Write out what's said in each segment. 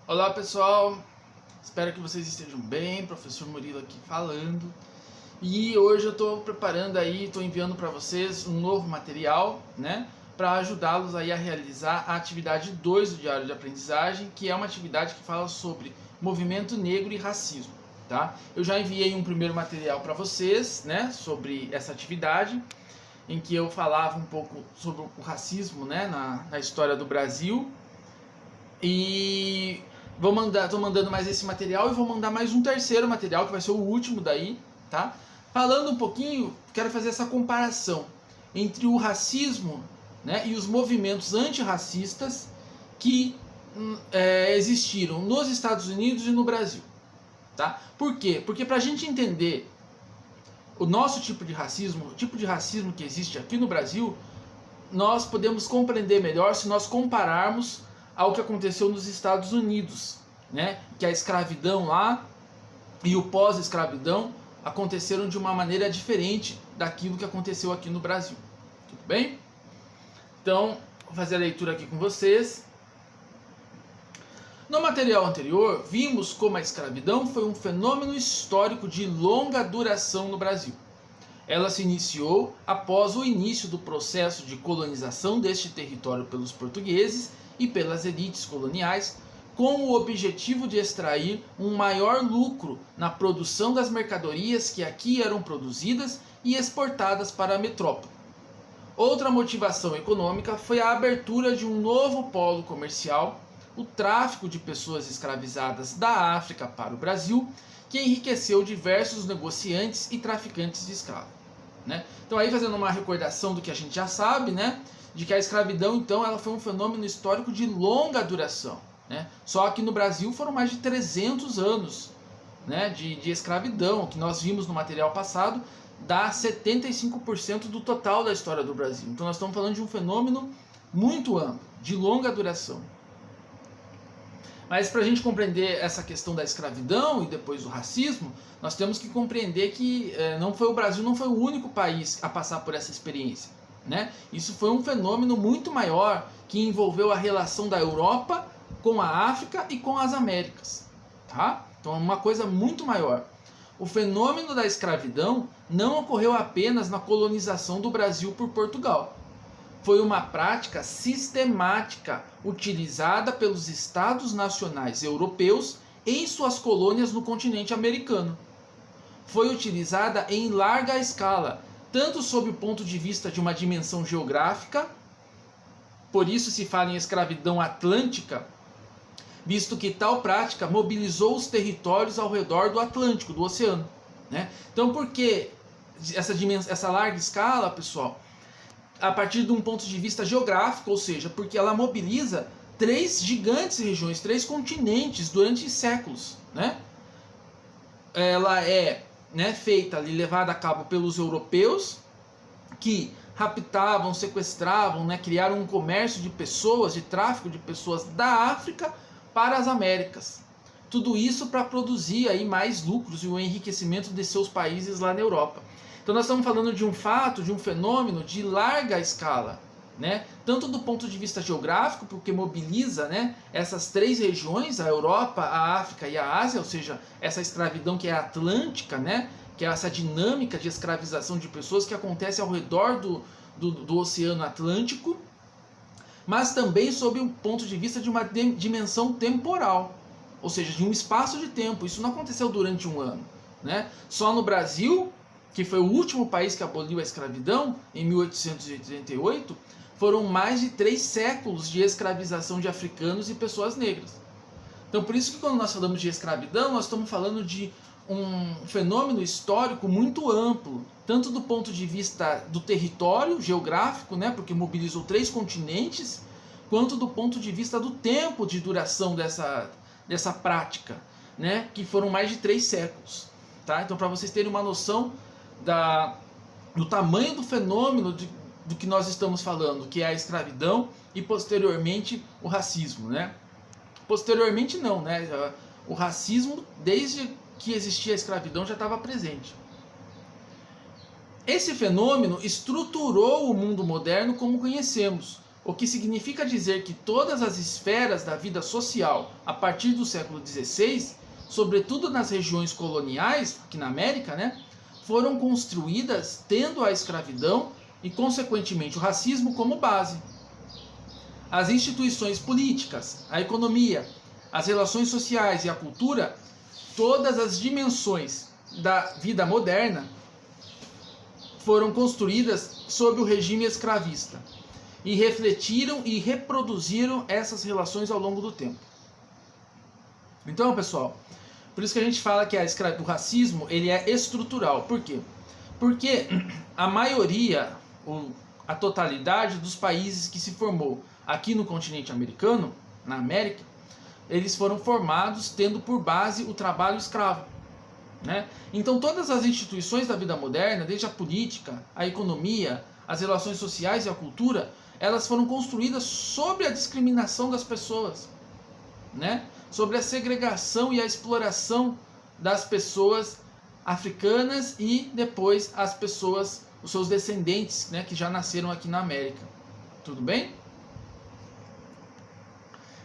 Olá pessoal, espero que vocês estejam bem, professor Murilo aqui falando. E hoje eu estou preparando aí, estou enviando para vocês um novo material, né, para ajudá-los aí a realizar a atividade 2 do Diário de Aprendizagem, que é uma atividade que fala sobre movimento negro e racismo, tá? Eu já enviei um primeiro material para vocês, né, sobre essa atividade, em que eu falava um pouco sobre o racismo, né, na história do Brasil. E tô mandando mais esse material e vou mandar mais um terceiro material, que vai ser o último daí, tá? Falando um pouquinho, quero fazer essa comparação entre o racismo, né, e os movimentos antirracistas que existiram nos Estados Unidos e no Brasil, tá? Por quê? Porque para a gente entender o nosso tipo de racismo, o tipo de racismo que existe aqui no Brasil, nós podemos compreender melhor se nós compararmos ao que aconteceu nos Estados Unidos, né? Que a escravidão lá e o pós-escravidão aconteceram de uma maneira diferente daquilo que aconteceu aqui no Brasil. Tudo bem? Então, vou fazer a leitura aqui com vocês. No material anterior, vimos como a escravidão foi um fenômeno histórico de longa duração no Brasil. Ela se iniciou após o início do processo de colonização deste território pelos portugueses e pelas elites coloniais, com o objetivo de extrair um maior lucro na produção das mercadorias que aqui eram produzidas e exportadas para a metrópole. Outra motivação econômica foi a abertura de um novo polo comercial, o tráfico de pessoas escravizadas da África para o Brasil, que enriqueceu diversos negociantes e traficantes de escravos, né? Então aí fazendo uma recordação do que a gente já sabe, né, de que a escravidão então ela foi um fenômeno histórico de longa duração, né? Só que no Brasil foram mais de 300 anos, né, de escravidão, que nós vimos no material passado, dá 75% do total da história do Brasil. Então nós estamos falando de um fenômeno muito amplo, de longa duração. Mas para a gente compreender essa questão da escravidão e depois do racismo, nós temos que compreender que o Brasil não foi o único país a passar por essa experiência, né? Isso foi um fenômeno muito maior que envolveu a relação da Europa com a África e com as Américas, tá? Então é uma coisa muito maior. O fenômeno da escravidão não ocorreu apenas na colonização do Brasil por Portugal. Foi uma prática sistemática utilizada pelos Estados nacionais europeus em suas colônias no continente americano. Foi utilizada em larga escala, tanto sob o ponto de vista de uma dimensão geográfica, por isso se fala em escravidão atlântica, visto que tal prática mobilizou os territórios ao redor do Atlântico, do oceano, né? Então por que essa larga escala, pessoal? A partir de um ponto de vista geográfico, ou seja, porque ela mobiliza 3 gigantes regiões, 3 continentes durante séculos, né? Ela é, né, feita e levada a cabo pelos europeus, que raptavam, sequestravam, né, criaram um comércio de pessoas, de tráfico de pessoas da África para as Américas. Tudo isso para produzir aí mais lucros e o enriquecimento de seus países lá na Europa. Então nós estamos falando de um fato, de um fenômeno de larga escala, né? Tanto do ponto de vista geográfico, porque mobiliza, né, essas 3 regiões, a Europa, a África e a Ásia, ou seja, essa escravidão que é atlântica, né, que é essa dinâmica de escravização de pessoas que acontece ao redor do Oceano Atlântico, mas também sob o ponto de vista de uma dimensão temporal, ou seja, de um espaço de tempo. Isso não aconteceu durante um ano, né? Só no Brasil, que foi o último país que aboliu a escravidão, em 1888, foram mais de 3 séculos de escravização de africanos e pessoas negras. Então por isso que quando nós falamos de escravidão, nós estamos falando de um fenômeno histórico muito amplo, tanto do ponto de vista do território geográfico, né, porque mobilizou 3 continentes, quanto do ponto de vista do tempo de duração dessa prática, né, que foram mais de 3 séculos. Tá? Então para vocês terem uma noção do tamanho do fenômeno do que nós estamos falando, que é a escravidão e posteriormente o racismo, né? Posteriormente não, né? O racismo, desde que existia a escravidão, já estava presente. Esse fenômeno estruturou o mundo moderno como conhecemos, o que significa dizer que todas as esferas da vida social, a partir do século XVI, sobretudo nas regiões coloniais, aqui na América, né, foram construídas tendo a escravidão e, consequentemente, o racismo como base. As instituições políticas, a economia, as relações sociais e a cultura, todas as dimensões da vida moderna foram construídas sob o regime escravista e refletiram e reproduziram essas relações ao longo do tempo. Então, pessoal, por isso que a gente fala que o racismo ele é estrutural. Por quê? Porque a maioria, ou a totalidade dos países que se formou aqui no continente americano, na América, eles foram formados tendo por base o trabalho escravo, né? Então todas as instituições da vida moderna, desde a política, a economia, as relações sociais e a cultura, elas foram construídas sobre a discriminação das pessoas, né? Sobre a segregação e a exploração das pessoas africanas e depois as pessoas, os seus descendentes, né, que já nasceram aqui na América. Tudo bem?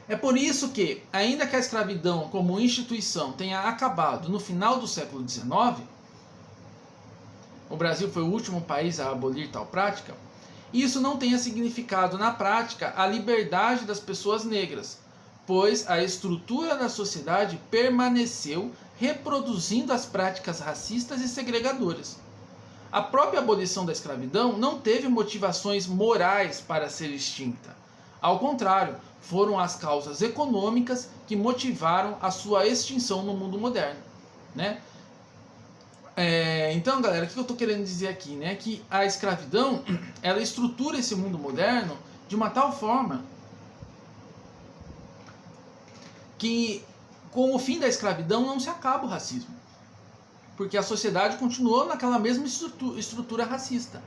É por isso que, ainda que a escravidão como instituição tenha acabado no final do século XIX, o Brasil foi o último país a abolir tal prática, isso não tenha significado na prática a liberdade das pessoas negras, pois a estrutura da sociedade permaneceu reproduzindo as práticas racistas e segregadoras. A própria abolição da escravidão não teve motivações morais para ser extinta. Ao contrário, foram as causas econômicas que motivaram a sua extinção no mundo moderno, né? Então, galera, o que eu estou querendo dizer aqui, né? Que a escravidão, ela estrutura esse mundo moderno de uma tal forma que, com o fim da escravidão, não se acaba o racismo, porque a sociedade continuou naquela mesma estrutura racista,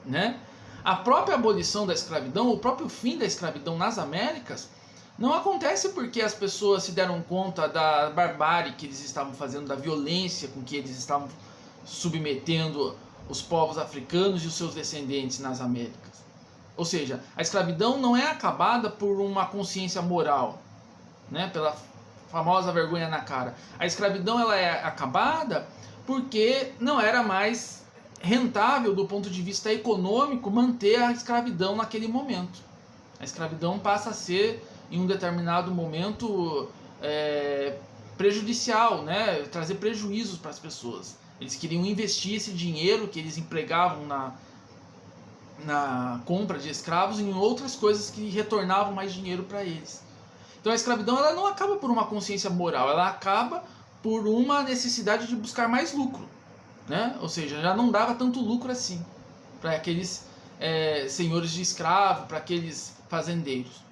né? A própria abolição da escravidão, o próprio fim da escravidão nas Américas, não acontece porque as pessoas se deram conta da barbárie que eles estavam fazendo, da violência com que eles estavam submetendo os povos africanos e os seus descendentes nas Américas. Ou seja, a escravidão não é acabada por uma consciência moral, né, pela famosa vergonha na cara. A escravidão ela é acabada porque não era mais rentável do ponto de vista econômico manter a escravidão naquele momento. A escravidão passa a ser, em um determinado momento, prejudicial, né? Trazer prejuízos para as pessoas. Eles queriam investir esse dinheiro que eles empregavam na compra de escravos em outras coisas que retornavam mais dinheiro para eles. Então a escravidão ela não acaba por uma consciência moral, ela acaba por uma necessidade de buscar mais lucro, né? Ou seja, já não dava tanto lucro assim para aqueles senhores de escravo, para aqueles fazendeiros.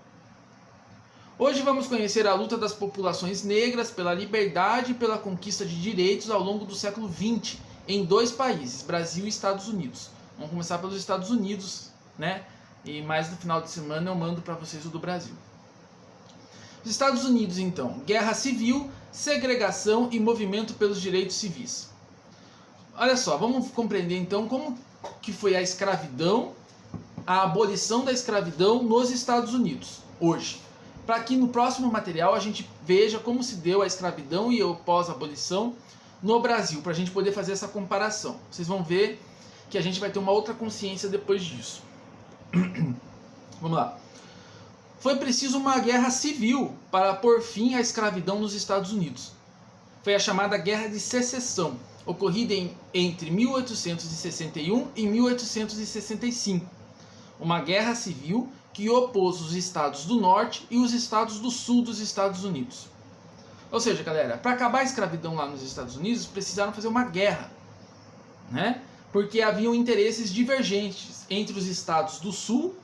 Hoje vamos conhecer a luta das populações negras pela liberdade e pela conquista de direitos ao longo do século XX em dois países, Brasil e Estados Unidos. Vamos começar pelos Estados Unidos, né? E mais no final de semana eu mando para vocês o do Brasil. Os Estados Unidos, então, guerra civil, segregação e movimento pelos direitos civis. Olha só, vamos compreender então como que foi a escravidão, a abolição da escravidão nos Estados Unidos, hoje. Para que no próximo material a gente veja como se deu a escravidão e a pós-abolição no Brasil, para a gente poder fazer essa comparação. Vocês vão ver que a gente vai ter uma outra consciência depois disso. Vamos lá. Foi preciso uma guerra civil para pôr fim à escravidão nos Estados Unidos. Foi a chamada Guerra de Secessão, ocorrida entre 1861 e 1865. Uma guerra civil que opôs os estados do norte e os estados do sul dos Estados Unidos. Ou seja, galera, para acabar a escravidão lá nos Estados Unidos, precisaram fazer uma guerra, né? Porque haviam interesses divergentes entre os estados do sul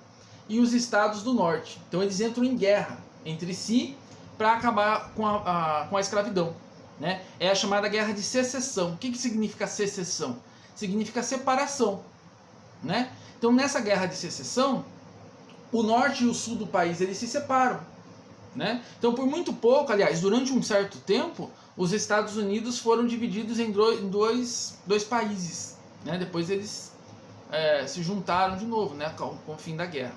e os estados do norte. Então eles entram em guerra entre si para acabar com a escravidão, né? É a chamada Guerra de Secessão. O que significa secessão? Significa separação, né? Então nessa Guerra de Secessão, o norte e o sul do país eles se separam, né? Então por muito pouco, aliás, durante um certo tempo, os Estados Unidos foram divididos em dois países, né? Depois eles se juntaram de novo, né? Com o fim da guerra.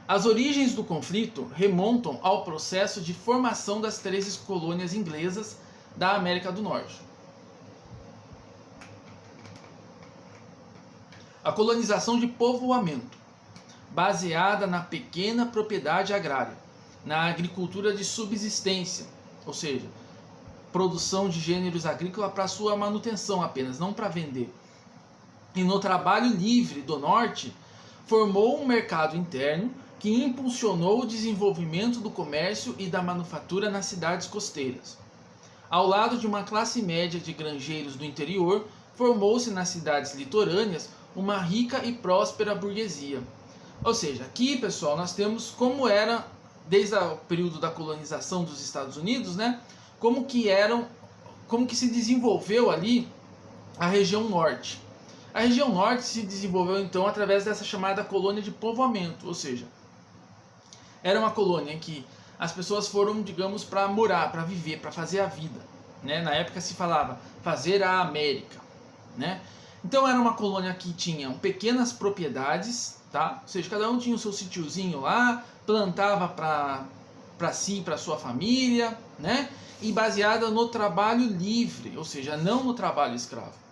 As origens do conflito remontam ao processo de formação das 13 colônias inglesas da América do Norte. A colonização de povoamento, baseada na pequena propriedade agrária, na agricultura de subsistência, ou seja, produção de gêneros agrícolas para sua manutenção apenas, não para vender. E no trabalho livre do norte, formou um mercado interno que impulsionou o desenvolvimento do comércio e da manufatura nas cidades costeiras. Ao lado de uma classe média de granjeiros do interior, formou-se nas cidades litorâneas uma rica e próspera burguesia. Ou seja, aqui, pessoal, nós temos como era, desde o período da colonização dos Estados Unidos, né, como que se desenvolveu ali a região norte. A região norte se desenvolveu, então, através dessa chamada colônia de povoamento, ou seja, era uma colônia em que as pessoas foram, digamos, para morar, para viver, para fazer a vida, né? Na época se falava fazer a América, né? Então era uma colônia que tinha pequenas propriedades, tá? Ou seja, cada um tinha o seu sítiozinho lá, plantava para si, para sua família, né? E baseada no trabalho livre, ou seja, não no trabalho escravo.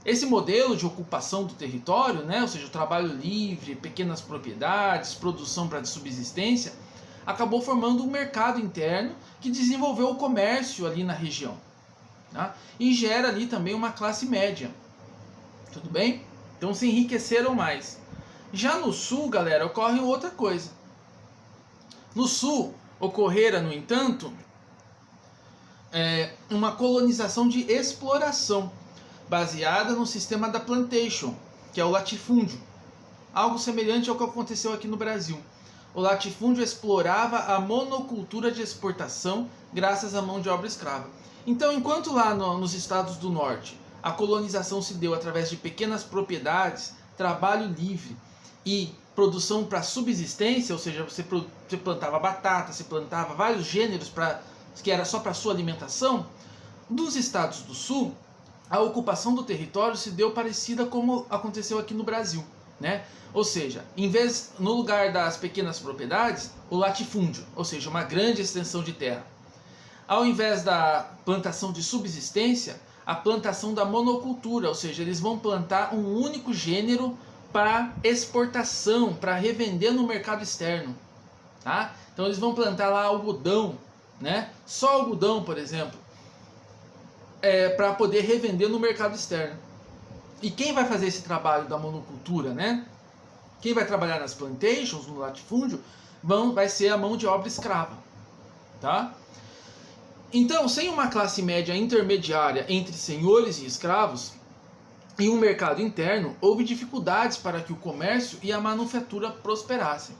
Esse modelo de ocupação do território, né? Ou seja, o trabalho livre, pequenas propriedades, produção para subsistência, acabou formando um mercado interno que desenvolveu o comércio ali na região, tá? E gera ali também uma classe média. Tudo bem? Então se enriqueceram mais. Já no sul, galera, ocorre outra coisa. No sul, ocorrera, no entanto, uma colonização de exploração, baseada no sistema da plantation, que é o latifúndio. Algo semelhante ao que aconteceu aqui no Brasil. O latifúndio explorava a monocultura de exportação graças à mão de obra escrava. Então, enquanto lá nos estados do norte a colonização se deu através de pequenas propriedades, trabalho livre e produção para subsistência, ou seja, você plantava batata, você plantava vários gêneros que era só para sua alimentação, nos estados do sul, a ocupação do território se deu parecida como aconteceu aqui no Brasil, né? Ou seja, no lugar das pequenas propriedades, o latifúndio, ou seja, uma grande extensão de terra. Ao invés da plantação de subsistência, a plantação da monocultura, ou seja, eles vão plantar um único gênero para exportação, para revender no mercado externo, tá? Então eles vão plantar lá algodão, né? Só algodão, por exemplo, para poder revender no mercado externo. E quem vai fazer esse trabalho da monocultura, né? Quem vai trabalhar nas plantations, no latifúndio, vai ser a mão de obra escrava, tá? Então, sem uma classe média intermediária entre senhores e escravos e um mercado interno, houve dificuldades para que o comércio e a manufatura prosperassem.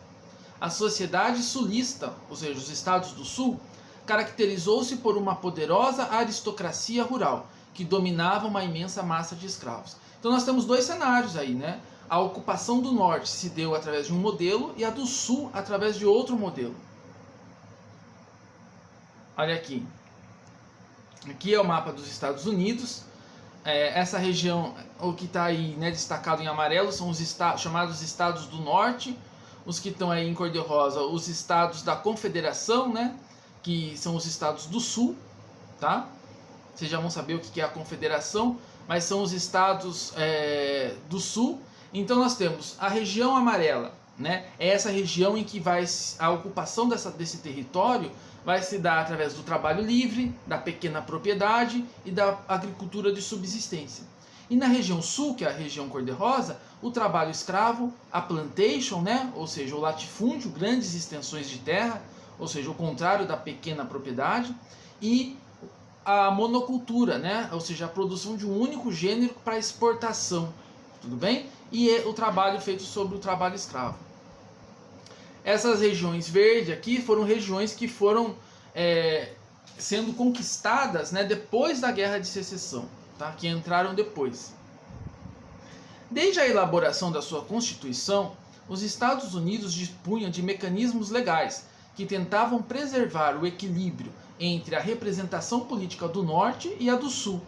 A sociedade sulista, ou seja, os estados do sul, caracterizou-se por uma poderosa aristocracia rural, que dominava uma imensa massa de escravos. Então nós temos dois cenários aí, né? A ocupação do norte se deu através de um modelo e a do sul através de outro modelo. Olha aqui. Aqui é o mapa dos Estados Unidos. Essa região, o que está aí, né, destacado em amarelo, são os chamados estados do norte. Os que estão aí em cor de rosa, os estados da confederação, né? Que são os estados do sul, tá? Vocês já vão saber o que é a confederação, mas são os estados do sul. Então nós temos a região amarela, né? É essa região em que a ocupação desse território vai se dar através do trabalho livre, da pequena propriedade e da agricultura de subsistência. E na região sul, que é a região cor-de-rosa, o trabalho escravo, a plantation, né? Ou seja, o latifúndio, grandes extensões de terra, ou seja, o contrário da pequena propriedade, e a monocultura, né? Ou seja, a produção de um único gênero para exportação, tudo bem? E o trabalho feito sobre o trabalho escravo. Essas regiões verdes aqui foram regiões que foram sendo conquistadas, né, depois da Guerra de Secessão, tá? Que entraram depois. Desde a elaboração da sua Constituição, os Estados Unidos dispunham de mecanismos legais que tentavam preservar o equilíbrio entre a representação política do Norte e a do Sul,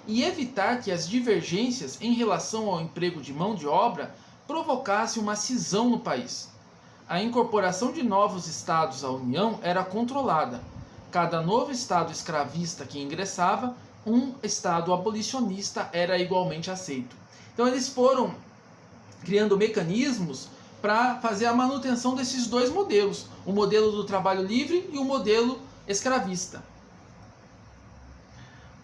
e evitar que as divergências em relação ao emprego de mão de obra provocassem uma cisão no país. a incorporação de novos estados à União era controlada. Cada novo estado escravista que ingressava, um estado abolicionista era igualmente aceito. Então eles foram criando mecanismos para fazer a manutenção desses dois modelos, o modelo do trabalho livre e o modelo escravista.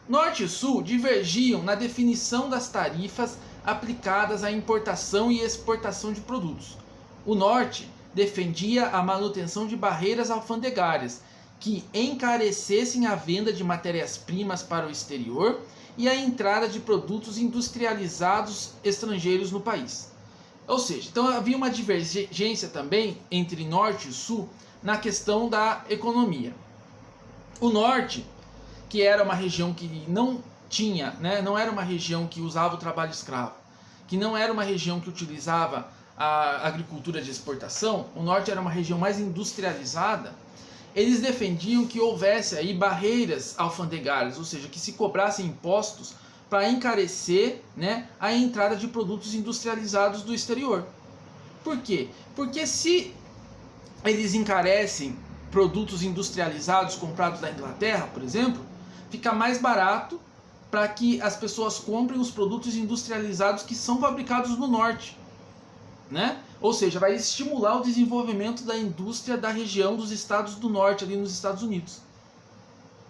Norte e Sul divergiam na definição das tarifas aplicadas à importação e exportação de produtos. O Norte defendia a manutenção de barreiras alfandegárias que encarecessem a venda de matérias-primas para o exterior e a entrada de produtos industrializados estrangeiros no país. Ou seja, então havia uma divergência também entre Norte e Sul na questão da economia. O Norte, que era uma região que não tinha, não era uma região que usava o trabalho escravo, que não era uma região que utilizava a agricultura de exportação, o Norte era uma região mais industrializada, eles defendiam que houvesse aí barreiras alfandegárias, ou seja, que se cobrassem impostos para encarecer, a entrada de produtos industrializados do exterior. Por quê? Porque se eles encarecem produtos industrializados comprados da Inglaterra, por exemplo, fica mais barato para que as pessoas comprem os produtos industrializados que são fabricados no Norte. Ou seja, vai estimular o desenvolvimento da indústria da região dos estados do Norte, ali nos Estados Unidos.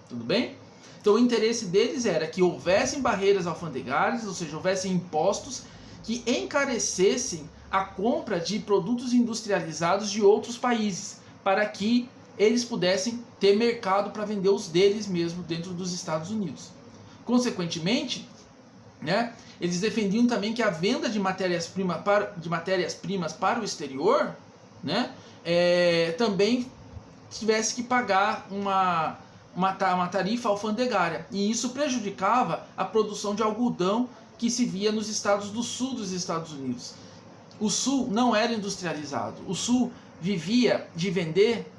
Tudo bem? Então o interesse deles era que houvessem barreiras alfandegárias, ou seja, houvessem impostos que encarecessem a compra de produtos industrializados de outros países, para que eles pudessem ter mercado para vender os deles mesmo dentro dos Estados Unidos. Consequentemente, eles defendiam também que a venda de matérias-primas para o exterior, também tivesse que pagar uma tarifa alfandegária. E isso prejudicava a produção de algodão que se via nos estados do sul dos Estados Unidos. O sul não era industrializado. O sul vivia de vender,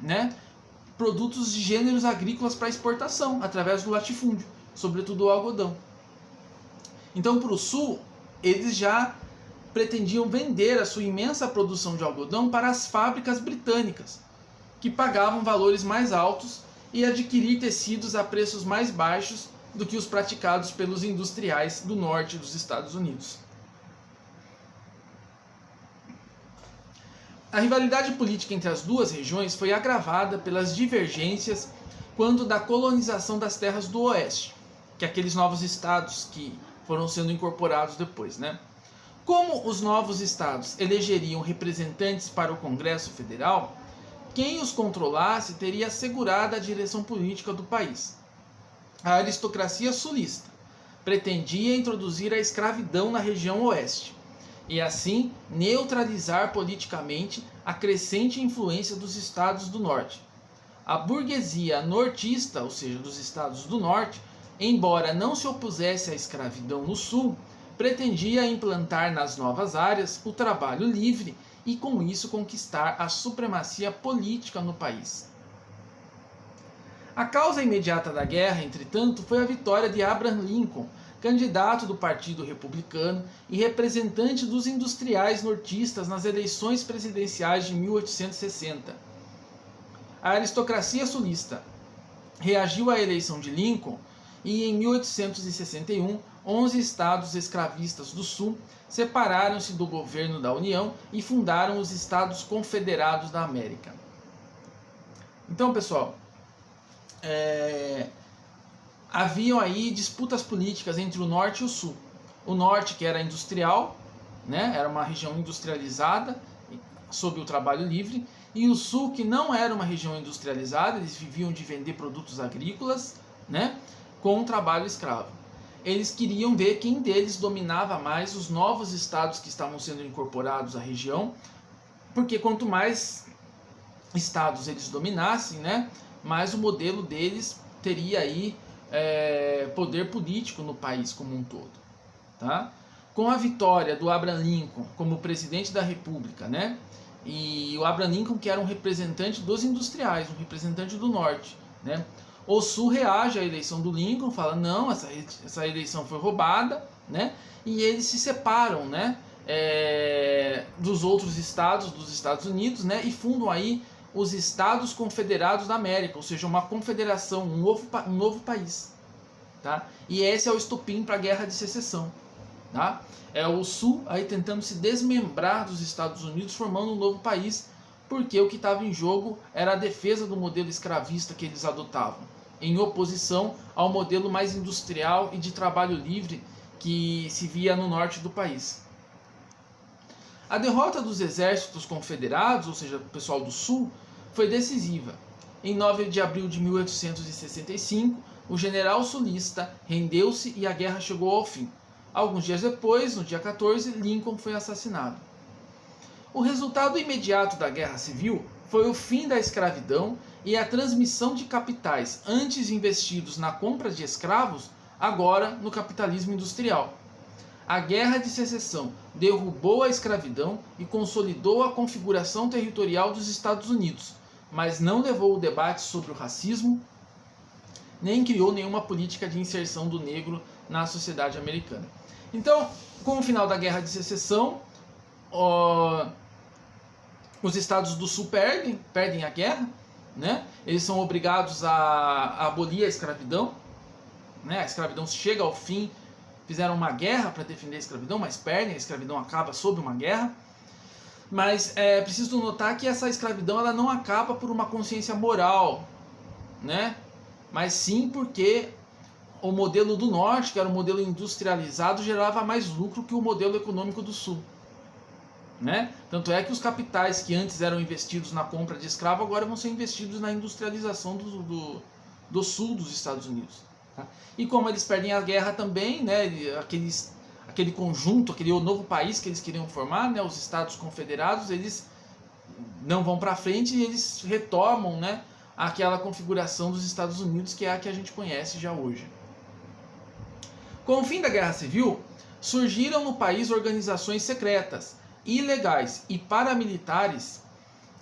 produtos de gêneros agrícolas para exportação, através do latifúndio, sobretudo o algodão. Então, para o sul, eles já pretendiam vender a sua imensa produção de algodão para as fábricas britânicas, que pagavam valores mais altos e adquirir tecidos a preços mais baixos do que os praticados pelos industriais do norte dos Estados Unidos. A rivalidade política entre as duas regiões foi agravada pelas divergências quanto da colonização das terras do oeste, que é aqueles novos estados que foram sendo incorporados depois, Como os novos estados elegeriam representantes para o Congresso Federal, quem os controlasse teria assegurado a direção política do país. A aristocracia sulista pretendia introduzir a escravidão na região oeste e assim neutralizar politicamente a crescente influência dos estados do norte. A burguesia nortista, ou seja, dos estados do norte, embora não se opusesse à escravidão no sul, pretendia implantar nas novas áreas o trabalho livre e com isso conquistar a supremacia política no país. A causa imediata da guerra, entretanto, foi a vitória de Abraham Lincoln, candidato do Partido Republicano e representante dos industriais nortistas nas eleições presidenciais de 1860. A aristocracia sulista reagiu à eleição de Lincoln e em 1861, 11 estados escravistas do sul separaram-se do governo da União e fundaram os Estados Confederados da América. Então, pessoal, haviam aí disputas políticas entre o norte e o sul. O norte, que era industrial, era uma região industrializada, sob o trabalho livre, e o sul, que não era uma região industrializada, eles viviam de vender produtos agrícolas, com o trabalho escravo. Eles queriam ver quem deles dominava mais os novos estados que estavam sendo incorporados à região, porque quanto mais estados eles dominassem, mais o modelo deles teria aí poder político no país como um todo. Tá? Com a vitória do Abraham Lincoln como presidente da República, e o Abraham Lincoln, que era um representante dos industriais, um representante do norte, o sul reage à eleição do Lincoln, fala não, essa eleição foi roubada, e eles se separam, dos outros estados dos Estados Unidos, né, e fundam aí os Estados Confederados da América, ou seja, uma confederação, um novo país. Tá? E esse é o estopim para a Guerra de Secessão. Tá? É o Sul aí tentando se desmembrar dos Estados Unidos, formando um novo país, porque o que estava em jogo era a defesa do modelo escravista que eles adotavam, em oposição ao modelo mais industrial e de trabalho livre que se via no norte do país. A derrota dos exércitos confederados, ou seja, o pessoal do Sul, foi decisiva. Em 9 de abril de 1865, o general sulista rendeu-se e a guerra chegou ao fim. Alguns dias depois, no dia 14, Lincoln foi assassinado. O resultado imediato da Guerra Civil foi o fim da escravidão e a transmissão de capitais antes investidos na compra de escravos, agora no capitalismo industrial. A Guerra de Secessão derrubou a escravidão e consolidou a configuração territorial dos Estados Unidos, mas não levou o debate sobre o racismo, nem criou nenhuma política de inserção do negro na sociedade americana. Então, com o final da Guerra de Secessão, os estados do Sul perdem a guerra, né? Eles são obrigados a abolir a escravidão, né? A escravidão chega ao fim, fizeram uma guerra para defender a escravidão, mas perdem, a escravidão acaba sob uma guerra. Mas é preciso notar que essa escravidão ela não acaba por uma consciência moral, né? Mas sim porque o modelo do Norte, que era um modelo industrializado, gerava mais lucro que o modelo econômico do Sul. Né? Tanto é que os capitais que antes eram investidos na compra de escravo agora vão ser investidos na industrialização do sul dos Estados Unidos. Tá? E como eles perdem a guerra também, né, aquele conjunto, aquele novo país que eles queriam formar, né, os Estados Confederados, eles não vão para frente e eles retomam, né, aquela configuração dos Estados Unidos que é a que a gente conhece já hoje. Com o fim da Guerra Civil, surgiram no país organizações secretas, ilegais e paramilitares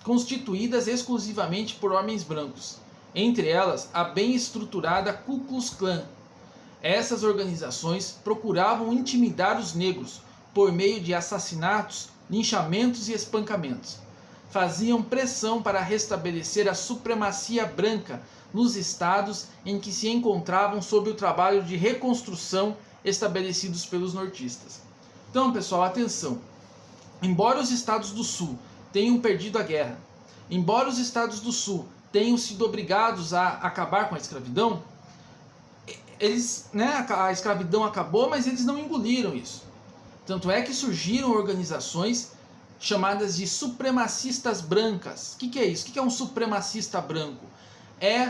constituídas exclusivamente por homens brancos, entre elas a bem estruturada Ku Klux Klan. Essas organizações procuravam intimidar os negros por meio de assassinatos, linchamentos e espancamentos. Faziam pressão para restabelecer a supremacia branca nos estados em que se encontravam sob o trabalho de reconstrução estabelecidos pelos nortistas. Então, pessoal, atenção. Embora os estados do Sul tenham perdido a guerra, embora os estados do Sul tenham sido obrigados a acabar com a escravidão, a escravidão acabou, mas eles não engoliram isso. Tanto é que surgiram organizações chamadas de supremacistas brancas. O que é isso? O que é um supremacista branco?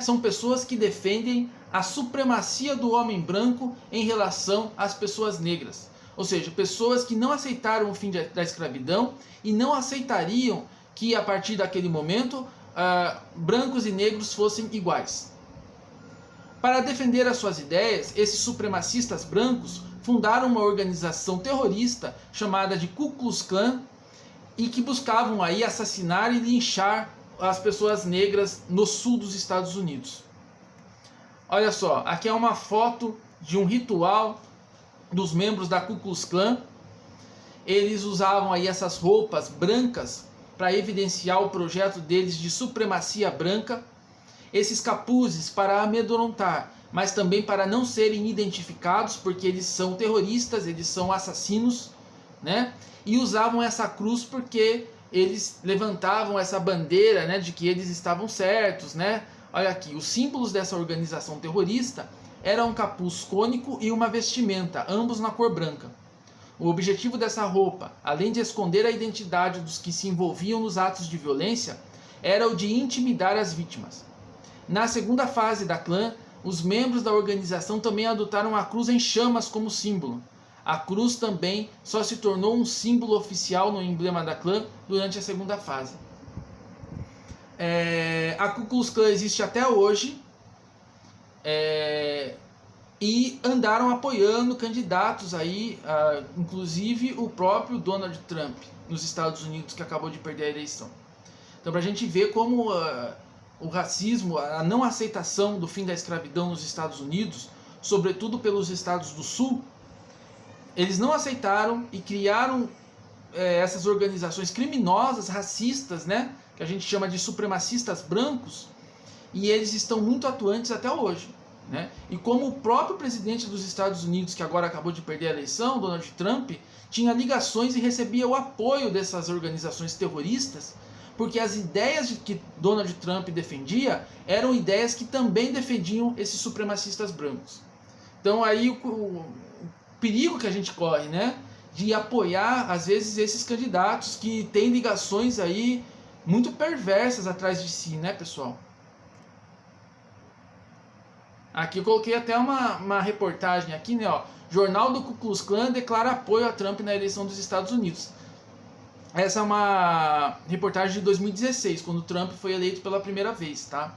São pessoas que defendem a supremacia do homem branco em relação às pessoas negras. Ou seja, pessoas que não aceitaram o fim da escravidão e não aceitariam que a partir daquele momento brancos e negros fossem iguais. Para defender as suas ideias, esses supremacistas brancos fundaram uma organização terrorista chamada de Ku Klux Klan e que buscavam aí assassinar e linchar as pessoas negras no sul dos Estados Unidos. Olha só, aqui é uma foto de um ritual dos membros da Ku Klux Klan. Eles usavam aí essas roupas brancas para evidenciar o projeto deles de supremacia branca. Esses capuzes para amedrontar, mas também para não serem identificados, porque eles são terroristas, eles são assassinos, né? E usavam essa cruz porque eles levantavam essa bandeira, né, de que eles estavam certos, né? Olha aqui, os símbolos dessa organização terrorista eram um capuz cônico e uma vestimenta, ambos na cor branca. O objetivo dessa roupa, além de esconder a identidade dos que se envolviam nos atos de violência, era o de intimidar as vítimas. Na segunda fase da clã, os membros da organização também adotaram a cruz em chamas como símbolo. A cruz também só se tornou um símbolo oficial no emblema da clã durante a segunda fase. A Ku Klux Klan existe até hoje e andaram apoiando candidatos aí, inclusive o próprio Donald Trump nos Estados Unidos, que acabou de perder a eleição. Então, para a gente ver como o racismo, a não aceitação do fim da escravidão nos Estados Unidos, sobretudo pelos estados do Sul, eles não aceitaram e criaram essas organizações criminosas, racistas, né, que a gente chama de supremacistas brancos, e eles estão muito atuantes até hoje. Né? E como o próprio presidente dos Estados Unidos, que agora acabou de perder a eleição, Donald Trump, tinha ligações e recebia o apoio dessas organizações terroristas, porque as ideias que Donald Trump defendia eram ideias que também defendiam esses supremacistas brancos. Então aí o perigo que a gente corre, né, de apoiar às vezes esses candidatos que têm ligações aí muito perversas atrás de si, né, pessoal? Aqui eu coloquei até uma reportagem aqui, né, ó. Jornal do Ku Klux Klan declara apoio a Trump na eleição dos Estados Unidos. Essa é uma reportagem de 2016, quando Trump foi eleito pela primeira vez, tá?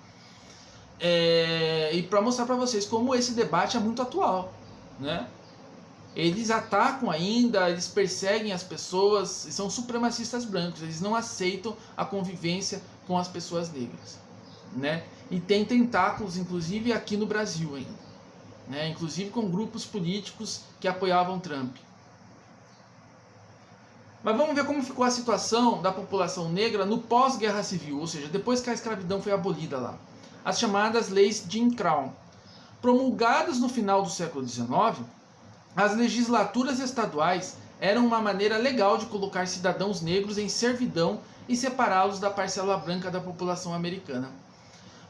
E para mostrar para vocês como esse debate é muito atual, né? Eles atacam ainda, eles perseguem as pessoas, são supremacistas brancos, eles não aceitam a convivência com as pessoas negras, né? E tem tentáculos, inclusive aqui no Brasil ainda, né? Inclusive com grupos políticos que apoiavam Trump. Mas vamos ver como ficou a situação da população negra no pós-guerra civil, ou seja, depois que a escravidão foi abolida lá. As chamadas leis Jim Crow. Promulgadas no final do século XIX, as legislaturas estaduais eram uma maneira legal de colocar cidadãos negros em servidão e separá-los da parcela branca da população americana.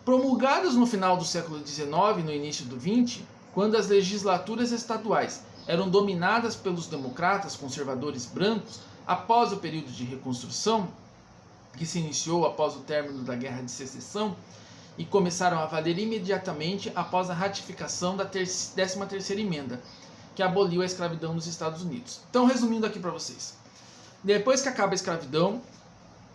Promulgadas no final do século XIX e no início do XX, quando as legislaturas estaduais eram dominadas pelos democratas conservadores brancos após o período de reconstrução, que se iniciou após o término da Guerra de Secessão, e começaram a valer imediatamente após a ratificação da 13ª emenda, que aboliu a escravidão nos Estados Unidos. Então, resumindo aqui para vocês. Depois que acaba a escravidão,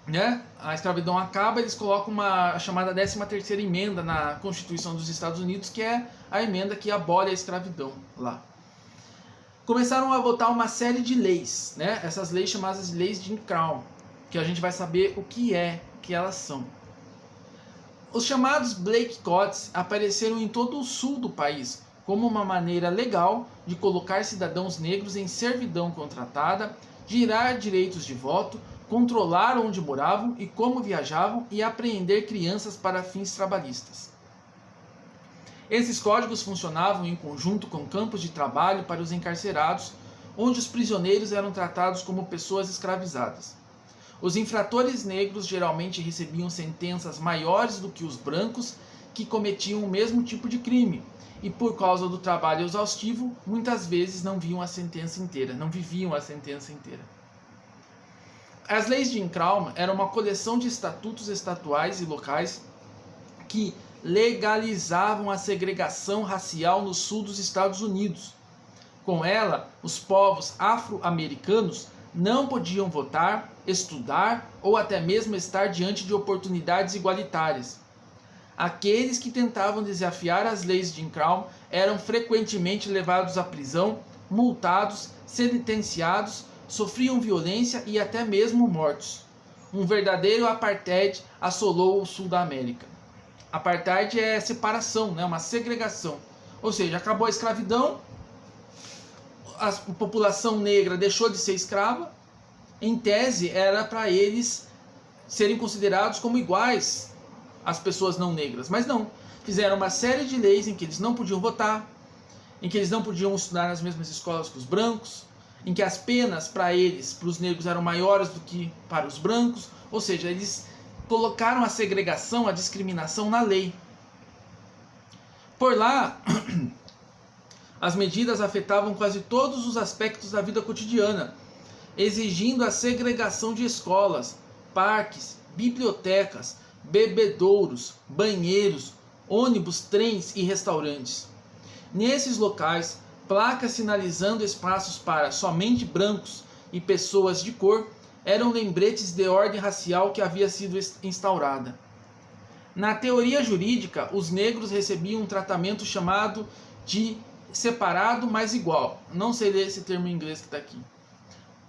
né, a escravidão acaba, eles colocam a chamada 13ª emenda na Constituição dos Estados Unidos, que é a emenda que abole a escravidão lá. Começaram a votar uma série de leis, né, essas leis chamadas de leis Jim Crow, que a gente vai saber o que elas são. Os chamados Black Codes apareceram em todo o sul do país, como uma maneira legal de colocar cidadãos negros em servidão contratada, girar direitos de voto, controlar onde moravam e como viajavam e apreender crianças para fins trabalhistas. Esses códigos funcionavam em conjunto com campos de trabalho para os encarcerados, onde os prisioneiros eram tratados como pessoas escravizadas. Os infratores negros geralmente recebiam sentenças maiores do que os brancos que cometiam o mesmo tipo de crime, e por causa do trabalho exaustivo, muitas vezes não viviam a sentença inteira. As leis de Jim Crow eram uma coleção de estatutos estaduais e locais que legalizavam a segregação racial no sul dos Estados Unidos. Com ela, os povos afro-americanos não podiam votar, estudar ou até mesmo estar diante de oportunidades igualitárias. Aqueles que tentavam desafiar as leis de Jim Crow eram frequentemente levados à prisão, multados, sentenciados, sofriam violência e até mesmo mortos. Um verdadeiro apartheid assolou o sul da América. Apartheid é separação, né? Uma segregação. Ou seja, acabou a escravidão, a população negra deixou de ser escrava, em tese era para eles serem considerados como iguais às pessoas não negras, mas não. Fizeram uma série de leis em que eles não podiam votar, em que eles não podiam estudar nas mesmas escolas que os brancos, em que as penas para eles, para os negros, eram maiores do que para os brancos, ou seja, eles colocaram a segregação, a discriminação na lei. Por lá, as medidas afetavam quase todos os aspectos da vida cotidiana, exigindo a segregação de escolas, parques, bibliotecas, bebedouros, banheiros, ônibus, trens e restaurantes. Nesses locais, placas sinalizando espaços para somente brancos e pessoas de cor eram lembretes de ordem racial que havia sido instaurada. Na teoria jurídica, os negros recebiam um tratamento chamado de separado mais igual. Não sei ler esse termo em inglês que está aqui.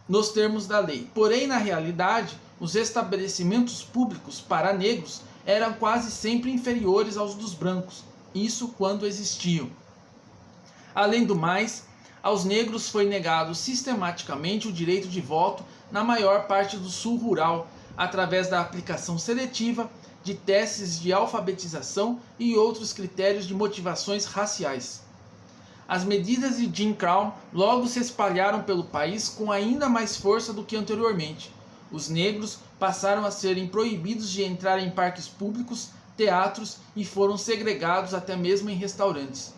Nos termos da lei. Porém, na realidade, os estabelecimentos públicos para negros eram quase sempre inferiores aos dos brancos. Isso quando existiam. Além do mais, aos negros foi negado sistematicamente o direito de voto na maior parte do sul rural, através da aplicação seletiva de testes de alfabetização e outros critérios de motivações raciais. As medidas de Jim Crow logo se espalharam pelo país com ainda mais força do que anteriormente. Os negros passaram a serem proibidos de entrar em parques públicos, teatros e foram segregados até mesmo em restaurantes.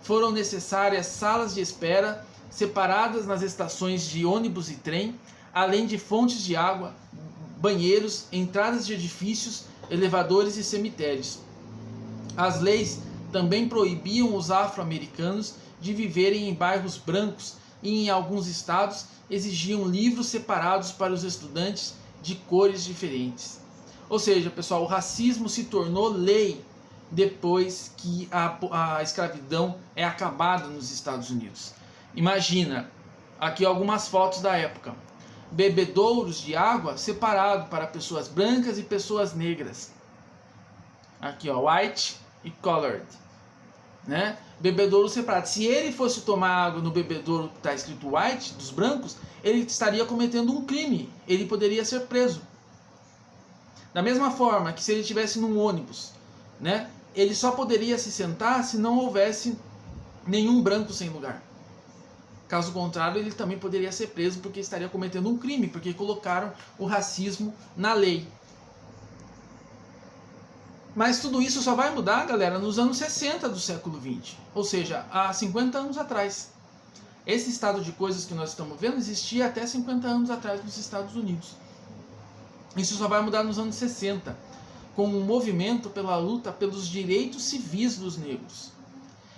Foram necessárias salas de espera separadas nas estações de ônibus e trem, além de fontes de água, banheiros, entradas de edifícios, elevadores e cemitérios. As leis também proibiam os afro-americanos de viverem em bairros brancos e, em alguns estados, exigiam livros separados para os estudantes de cores diferentes. Ou seja, pessoal, o racismo se tornou lei depois que a escravidão é acabada nos Estados Unidos. Imagina, aqui algumas fotos da época. Bebedouros de água separado para pessoas brancas e pessoas negras. Aqui, ó, white e colored, né? Bebedouro separado. Se ele fosse tomar água no bebedouro que está escrito white, dos brancos, ele estaria cometendo um crime. Ele poderia ser preso. Da mesma forma que se ele estivesse num ônibus, né? Ele só poderia se sentar se não houvesse nenhum branco sem lugar. Caso contrário, ele também poderia ser preso porque estaria cometendo um crime, porque colocaram o racismo na lei. Mas tudo isso só vai mudar, galera, nos anos 60 do século XX, ou seja, há 50 anos atrás. Esse estado de coisas que nós estamos vendo existia até 50 anos atrás nos Estados Unidos. Isso só vai mudar nos anos 60, com um movimento pela luta pelos direitos civis dos negros.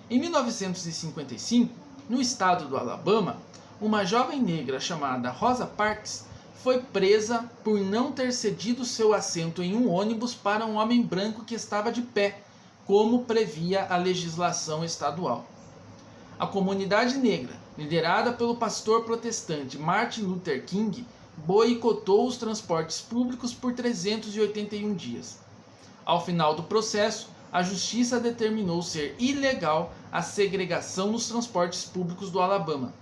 Em 1955, no estado do Alabama, uma jovem negra chamada Rosa Parks foi presa por não ter cedido seu assento em um ônibus para um homem branco que estava de pé, como previa a legislação estadual. A comunidade negra, liderada pelo pastor protestante Martin Luther King, boicotou os transportes públicos por 381 dias. Ao final do processo, a justiça determinou ser ilegal a segregação nos transportes públicos do Alabama.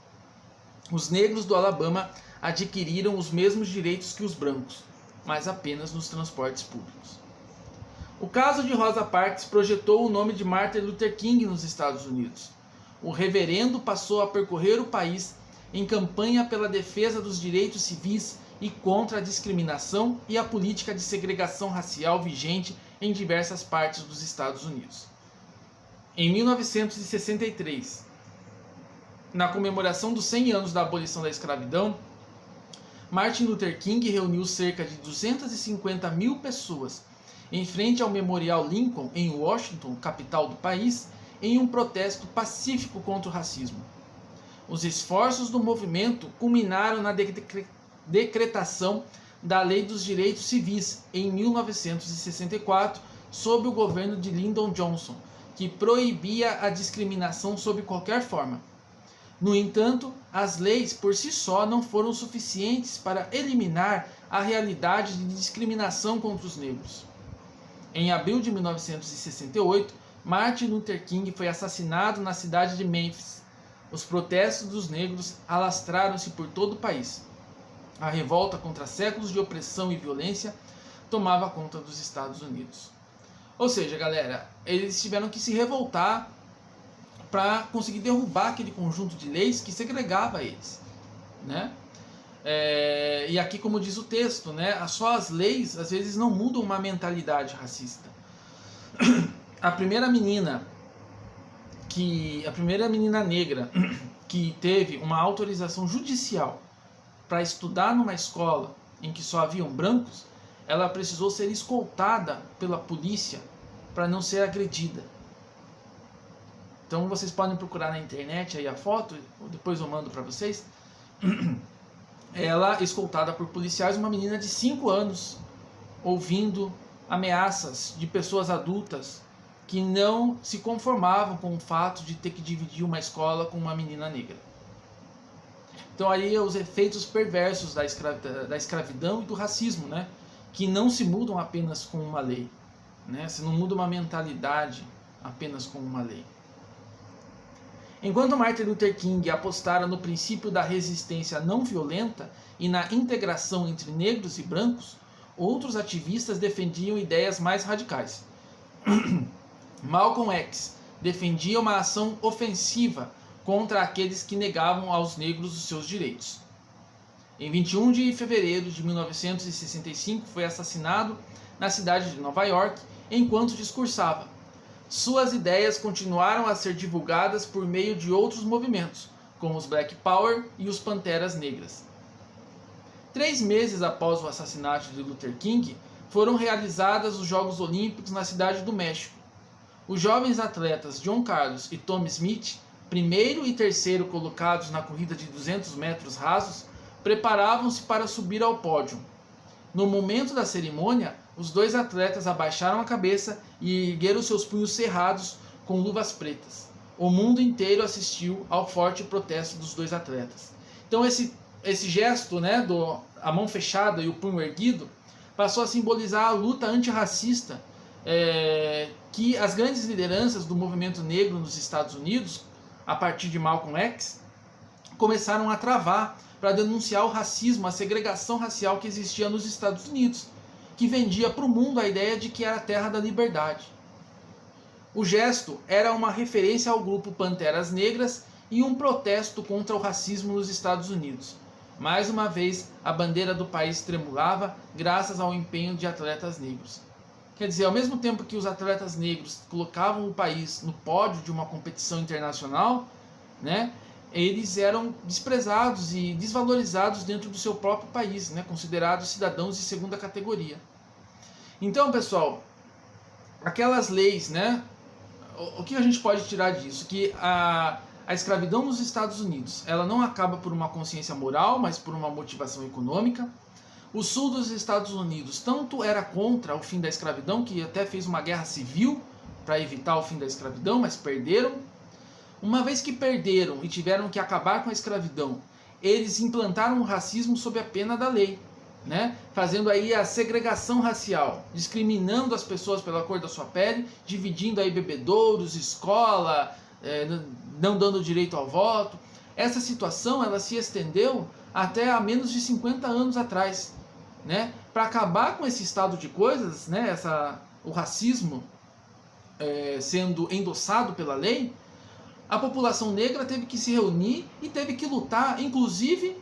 Os negros do Alabama adquiriram os mesmos direitos que os brancos, mas apenas nos transportes públicos. O caso de Rosa Parks projetou o nome de Martin Luther King nos Estados Unidos. O reverendo passou a percorrer o país em campanha pela defesa dos direitos civis e contra a discriminação e a política de segregação racial vigente em diversas partes dos Estados Unidos. Em 1963, na comemoração dos 100 anos da abolição da escravidão, Martin Luther King reuniu cerca de 250 mil pessoas em frente ao Memorial Lincoln, em Washington, capital do país, em um protesto pacífico contra o racismo. Os esforços do movimento culminaram na decretação da Lei dos Direitos Civis em 1964, sob o governo de Lyndon Johnson, que proibia a discriminação sob qualquer forma. No entanto, as leis por si só não foram suficientes para eliminar a realidade de discriminação contra os negros. Em abril de 1968, Martin Luther King foi assassinado na cidade de Memphis. Os protestos dos negros alastraram-se por todo o país. A revolta contra séculos de opressão e violência tomava conta dos Estados Unidos. Ou seja, galera, eles tiveram que se revoltar para conseguir derrubar aquele conjunto de leis que segregava eles, né? E aqui, como diz o texto, né, só as leis às vezes não mudam uma mentalidade racista. A primeira menina negra que teve uma autorização judicial para estudar numa escola em que só haviam brancos, ela precisou ser escoltada pela polícia para não ser agredida. Então vocês podem procurar na internet aí a foto, depois eu mando para vocês. Ela, escoltada por policiais, uma menina de 5 anos, ouvindo ameaças de pessoas adultas que não se conformavam com o fato de ter que dividir uma escola com uma menina negra. Então aí os efeitos perversos da escravidão e do racismo, né? Que não se mudam apenas com uma lei, né? Se não muda uma mentalidade apenas com uma lei. Enquanto Martin Luther King apostara no princípio da resistência não violenta e na integração entre negros e brancos, outros ativistas defendiam ideias mais radicais. Malcolm X defendia uma ação ofensiva contra aqueles que negavam aos negros os seus direitos. Em 21 de fevereiro de 1965 foi assassinado na cidade de Nova York enquanto discursava. Suas ideias continuaram a ser divulgadas por meio de outros movimentos, como os Black Power e os Panteras Negras. 3 meses após o assassinato de Luther King, foram realizados os Jogos Olímpicos na cidade do México. Os jovens atletas John Carlos e Tommy Smith, primeiro e terceiro colocados na corrida de 200 metros rasos, preparavam-se para subir ao pódio. No momento da cerimônia, os dois atletas abaixaram a cabeça e ergueram seus punhos cerrados com luvas pretas. O mundo inteiro assistiu ao forte protesto dos dois atletas. Então esse gesto, né, a mão fechada e o punho erguido, passou a simbolizar a luta antirracista que as grandes lideranças do movimento negro nos Estados Unidos, a partir de Malcolm X, começaram a travar para denunciar o racismo, a segregação racial que existia nos Estados Unidos, que vendia para o mundo a ideia de que era a terra da liberdade. O gesto era uma referência ao grupo Panteras Negras e um protesto contra o racismo nos Estados Unidos. Mais uma vez, a bandeira do país tremulava graças ao empenho de atletas negros. Quer dizer, ao mesmo tempo que os atletas negros colocavam o país no pódio de uma competição internacional, né, eles eram desprezados e desvalorizados dentro do seu próprio país, né, considerados cidadãos de segunda categoria. Então, pessoal, aquelas leis, né, o que a gente pode tirar disso? Que a escravidão nos Estados Unidos, ela não acaba por uma consciência moral, mas por uma motivação econômica. O sul dos Estados Unidos tanto era contra o fim da escravidão, que até fez uma guerra civil para evitar o fim da escravidão, mas perderam. Uma vez que perderam e tiveram que acabar com a escravidão, eles implantaram o racismo sob a pena da lei, né? Fazendo aí a segregação racial, discriminando as pessoas pela cor da sua pele, dividindo aí bebedouros, escola, não dando direito ao voto. Essa situação ela se estendeu até há menos de 50 anos atrás, né? Para acabar com esse estado de coisas, né? O racismo sendo endossado pela lei, a população negra teve que se reunir e teve que lutar, inclusive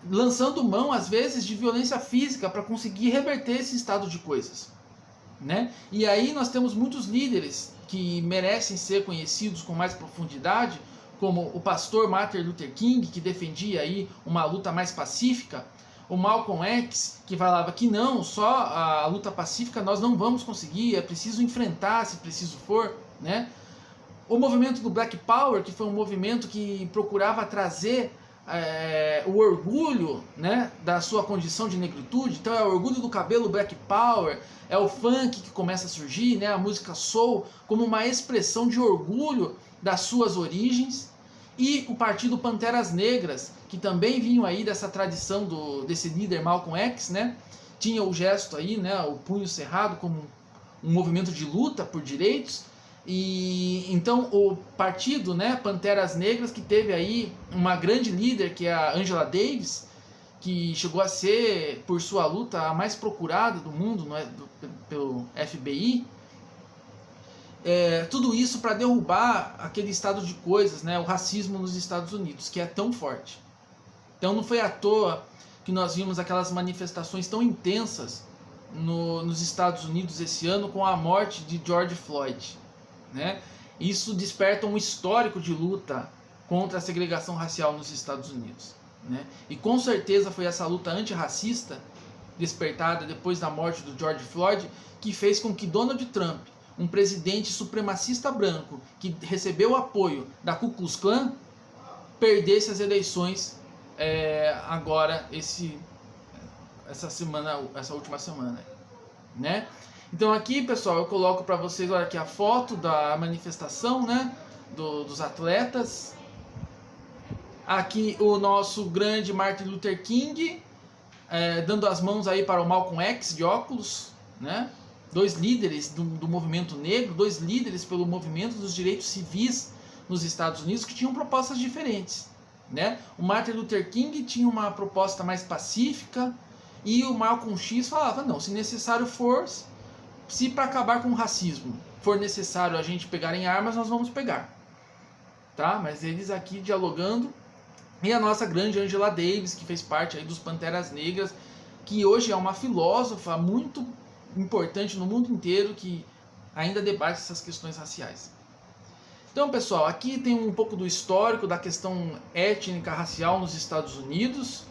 lançando mão, às vezes, de violência física para conseguir reverter esse estado de coisas, né? E aí nós temos muitos líderes que merecem ser conhecidos com mais profundidade, como o pastor Martin Luther King, que defendia aí uma luta mais pacífica, o Malcolm X, que falava que não, só a luta pacífica nós não vamos conseguir, é preciso enfrentar se preciso for, né? O movimento do Black Power, que foi um movimento que procurava trazer o orgulho, né, da sua condição de negritude. Então é o orgulho do cabelo Black Power, é o funk que começa a surgir, né, a música soul, como uma expressão de orgulho das suas origens. E o partido Panteras Negras, que também vinham aí dessa tradição desse líder Malcolm X, né, tinha o gesto aí, né, o punho cerrado como um movimento de luta por direitos. E então o partido, né, Panteras Negras, que teve aí uma grande líder, que é a Angela Davis, que chegou a ser, por sua luta, a mais procurada do mundo, né, pelo FBI. Tudo isso para derrubar aquele estado de coisas, né, o racismo nos Estados Unidos, que é tão forte. Então não foi à toa que nós vimos aquelas manifestações tão intensas nos Estados Unidos esse ano com a morte de George Floyd, né? Isso desperta um histórico de luta contra a segregação racial nos Estados Unidos, né? E com certeza foi essa luta antirracista despertada depois da morte do George Floyd que fez com que Donald Trump, um presidente supremacista branco que recebeu o apoio da Ku Klux Klan, perdesse as eleições agora essa última semana, né? Então aqui, pessoal, eu coloco para vocês, olha aqui a foto da manifestação, né, dos atletas. Aqui o nosso grande Martin Luther King, dando as mãos aí para o Malcolm X de óculos, né? Dois líderes do movimento negro, dois líderes pelo movimento dos direitos civis nos Estados Unidos que tinham propostas diferentes, né? O Martin Luther King tinha uma proposta mais pacífica e o Malcolm X falava, não, se necessário for, se para acabar com o racismo for necessário a gente pegar em armas, nós vamos pegar, tá? Mas eles aqui dialogando. E a nossa grande Angela Davis, que fez parte aí dos Panteras Negras, que hoje é uma filósofa muito importante no mundo inteiro, que ainda debate essas questões raciais. Então, pessoal, aqui tem um pouco do histórico da questão étnica racial nos Estados Unidos.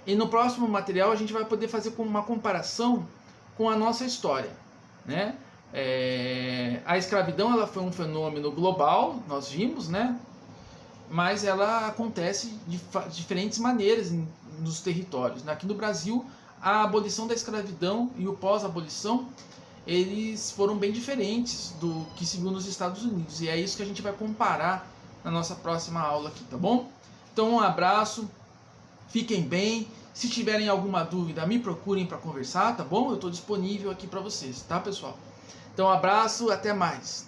E no próximo material a gente vai poder fazer uma comparação com a nossa história, né? A escravidão, ela foi um fenômeno global, nós vimos, né? Mas ela acontece de diferentes maneiras nos territórios. Aqui no Brasil, a abolição da escravidão e o pós-abolição, eles foram bem diferentes do que se viu nos Estados Unidos. E é isso que a gente vai comparar na nossa próxima aula aqui, tá bom? Então, um abraço, fiquem bem. Se tiverem alguma dúvida, me procurem para conversar, tá bom? Eu estou disponível aqui para vocês, tá, pessoal? Então, um abraço, até mais.